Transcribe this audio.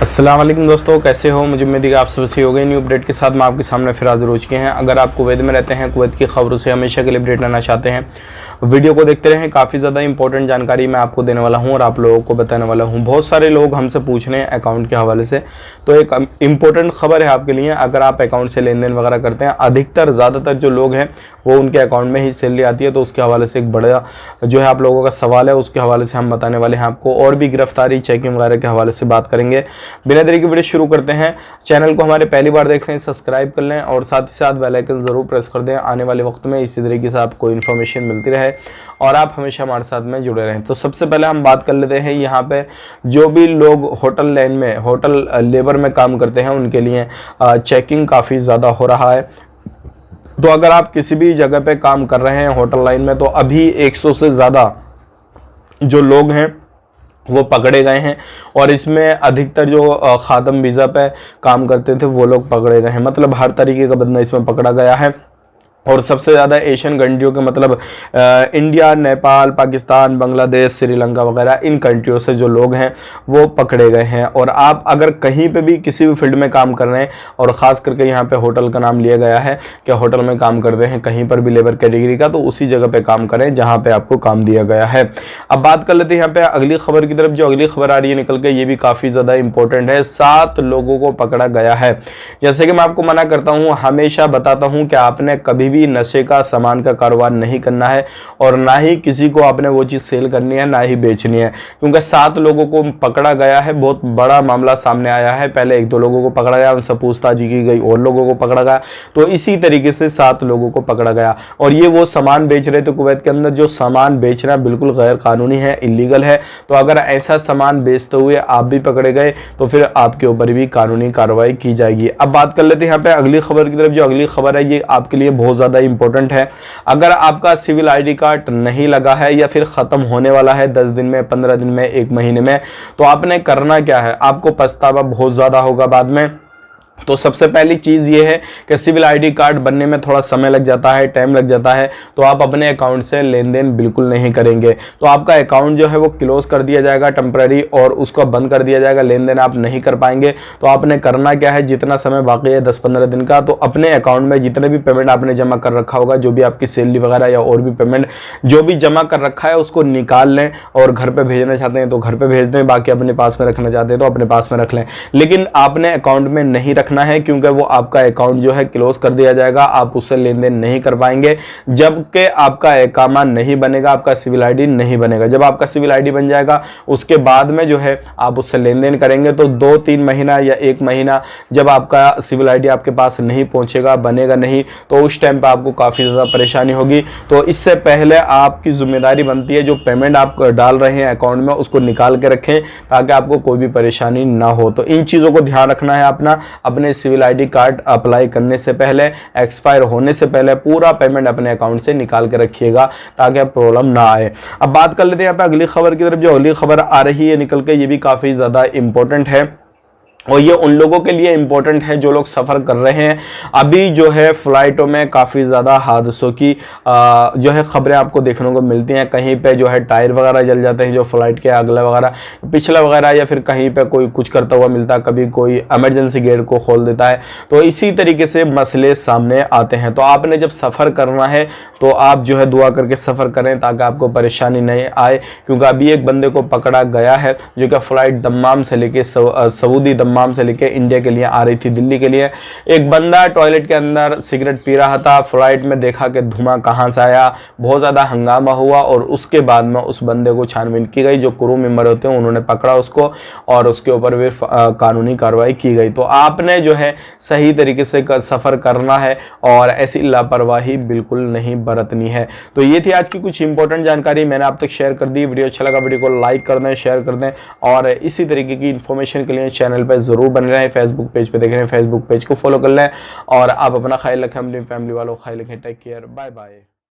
अस्सलाम वालेकुम दोस्तों, कैसे हो? मुझे उम्मीद है कि आप सब सही हो गए। न्यू अपडेट के साथ मैं आपके सामने फिर हाजिर हो चुके हैं। अगर आप कुवैत में रहते हैं, कुवैत की खबरों से हमेशा के लिए अपडेट रहना चाहते हैं, वीडियो को देखते रहें। काफ़ी ज़्यादा इंपॉर्टेंट जानकारी मैं आपको देने वाला हूं और आप लोगों को बताने वाला हूं। बहुत सारे लोग हमसे पूछ रहे हैं अकाउंट के हवाले से, तो एक इंपॉर्टेंट खबर है आपके लिए। अगर आप अकाउंट से लेन देन वगैरह करते हैं, अधिकतर ज़्यादातर जो लोग हैं वो उनके अकाउंट में ही सैलरी आती है, तो उसके हवाले से एक बड़ा जो है आप लोगों का सवाल है, उसके हवाले से हम बताने वाले हैं आपको। और भी गिरफ्तारी, चेकिंग वगैरह के हवाले से बात करेंगे। बिना देरी के वीडियो शुरू करते हैं। चैनल को हमारे पहली बार देख रहे हैं, सब्सक्राइब कर लें और साथ ही साथ बेल आइकन जरूर प्रेस कर दें। आने वाले वक्त में इसी तरीके से आपको इन्फॉर्मेशन मिलती रहे और आप हमेशा हमारे साथ में जुड़े रहें। तो सबसे पहले हम बात कर लेते हैं, यहाँ पे जो भी लोग होटल लाइन में, होटल लेबर में काम करते हैं, उनके लिए चेकिंग काफ़ी ज़्यादा हो रहा है। तो अगर आप किसी भी जगह पे काम कर रहे हैं होटल लाइन में, तो अभी 100 से ज़्यादा जो लोग हैं वो पकड़े गए हैं और इसमें अधिकतर जो खादम वीज़ा पे काम करते थे वो लोग पकड़े गए हैं। मतलब हर तरीके का बंदा इसमें पकड़ा गया है और सबसे ज़्यादा एशियन कंट्रियों के, मतलब इंडिया, नेपाल, पाकिस्तान, बांग्लादेश, श्रीलंका वगैरह इन कंट्रियों से जो लोग हैं वो पकड़े गए हैं। और आप अगर कहीं पे भी किसी भी फील्ड में काम कर रहे हैं, और ख़ास करके यहाँ पे होटल का नाम लिया गया है कि होटल में काम करते हैं, कहीं पर भी लेबर कैटेगरी का, तो उसी जगह पर काम करें जहाँ पर आपको काम दिया गया है। अब बात कर लेते हैं यहाँ पर अगली खबर की तरफ। जो अगली खबर आ रही है निकल के, ये भी काफ़ी ज़्यादा इंपॉर्टेंट है। 7 लोगों को पकड़ा गया है। जैसे कि मैं आपको मना करता हूँ, हमेशा बताता हूँ कि आपने कभी भी नशे का, सामान का कारोबार नहीं करना है और ना ही किसी को आपने वो चीज़ सेल करनी है, ना ही बेचनी है, क्योंकि 7 लोगों को पकड़ा गया है। बहुत बड़ा मामला सामने आया है। पहले 1-2 लोगों को पकड़ा गया, उनसे पूछताछ की गई और लोगों को पकड़ा गया, तो इसी तरीके से 7 लोगों को पकड़ा गया। और ये वो सामान बेच रहे थे कुवैत के अंदर, जो सामान बेचना बिल्कुल गैर कानूनी है, इलीगल है। तो अगर ऐसा सामान बेचते हुए आप भी पकड़े गए तो फिर आपके ऊपर भी कानूनी कार्रवाई की जाएगी। अब बात कर लेते हैं यहाँ पे अगली खबर की तरफ। जो अगली खबर है ये आपके लिए बहुत ज़्यादा इंपॉर्टेंट है। अगर आपका सिविल आईडी कार्ड नहीं लगा है या फिर खत्म होने वाला है 10 दिन में, 15 दिन में, 1 महीने में, तो आपने करना क्या है? आपको पछतावा बहुत ज़्यादा होगा बाद में। तो सबसे पहली चीज़ ये है कि सिविल आईडी कार्ड बनने में थोड़ा समय लग जाता है, टाइम लग जाता है, तो आप अपने अकाउंट से लेन देन बिल्कुल नहीं करेंगे। तो आपका अकाउंट जो है वो क्लोज कर दिया जाएगा टेम्पररी, और उसको बंद कर दिया जाएगा, लेन देन आप नहीं कर पाएंगे। तो आपने करना क्या है, जितना समय बाकी है 10-15 दिन का, तो अपने अकाउंट में जितने भी पेमेंट आपने जमा कर रखा होगा, जो भी आपकी सैलरी वगैरह या और भी पेमेंट जो भी जमा कर रखा है, उसको निकाल लें। और घर पर भेजना चाहते हैं तो घर पर भेज दें, बाकी अपने पास में रखना चाहते हैं तो अपने पास में रख लें, लेकिन आपने अकाउंट में नहीं रखना है, क्योंकि वो आपका अकाउंट जो है क्लोज कर दिया जाएगा। आप उससे लेन देन नहीं कर पाएंगे जबकि आपका इकामा नहीं बनेगा, आपका सिविल आईडी नहीं बनेगा। जब आपका सिविल आईडी बन जाएगा उसके बाद में जो है आप उससे लेन देन करेंगे, तो 2-3 महीना या 1 महीना जब आपका सिविल आईडी आपके पास नहीं पहुंचेगा, बनेगा नहीं, तो उस टाइम पर आपको काफ़ी ज़्यादा परेशानी होगी। तो इससे पहले आपकी जिम्मेदारी बनती है, जो पेमेंट आप डाल रहे हैं अकाउंट में उसको निकाल के रखें, ताकि आपको कोई भी परेशानी ना हो। तो इन चीज़ों को ध्यान रखना है अपना। अपने सिविल आईडी कार्ड अप्लाई करने से पहले, एक्सपायर होने से पहले पूरा पेमेंट अपने अकाउंट से निकाल के रखिएगा, ताकि प्रॉब्लम ना आए। अब बात कर लेते हैं यहाँ पे अगली खबर की तरफ। जो अगली खबर आ रही है निकल के, ये भी काफ़ी ज़्यादा इंपॉर्टेंट है और ये उन लोगों के लिए इंपॉर्टेंट है जो लोग सफ़र कर रहे हैं। अभी जो है फ़्लाइटों में काफ़ी ज़्यादा हादसों की जो है खबरें आपको देखने को मिलती हैं। कहीं पे जो है टायर वगैरह जल जाते हैं, जो फ़्लाइट के अगला वगैरह, पिछला वगैरह, या फिर कहीं पे कोई कुछ करता हुआ मिलता है, कभी कोई इमरजेंसी गेट को खोल देता है। तो इसी तरीके से मसले सामने आते हैं। तो आपने जब सफ़र करना है तो आप जो है दुआ करके सफ़र करें, ताकि आपको परेशानी नहीं आए। क्योंकि अभी एक बंदे को पकड़ा गया है, जो कि फ़्लाइट दम्माम से लेके सऊदी दम्माम से लेके इंडिया के लिए आ रही थी, दिल्ली के लिए। एक बंदा टॉयलेट के अंदर सिगरेट पी रहा था, फ्लाइट में देखा कि धुआं कहाँ से आया, बहुत ज़्यादा हंगामा हुआ और उसके बाद में उस बंदे को छानबीन की गई। जो क्रू मेंबर होते हैं उन्होंने पकड़ा उसको और उसके ऊपर भी कानूनी कार्रवाई की गई। तो आपने जो है सही तरीके से सफ़र करना है और ऐसी लापरवाही बिल्कुल नहीं बरतनी है। तो ये थी आज की कुछ इंपॉर्टेंट जानकारी, मैंने आप तक शेयर कर दी। वीडियो अच्छा लगा वीडियो को लाइक कर दें, शेयर कर दें और इसी तरीके की इन्फॉर्मेशन के लिए चैनल पर जरूर बने रहें। फेसबुक पेज पे देख रहे हैं, फेसबुक पेज को फॉलो कर लें और आप अपना ख्याल रखें, अपनी फैमिली वालों का ख्याल रखें। Take care, bye bye.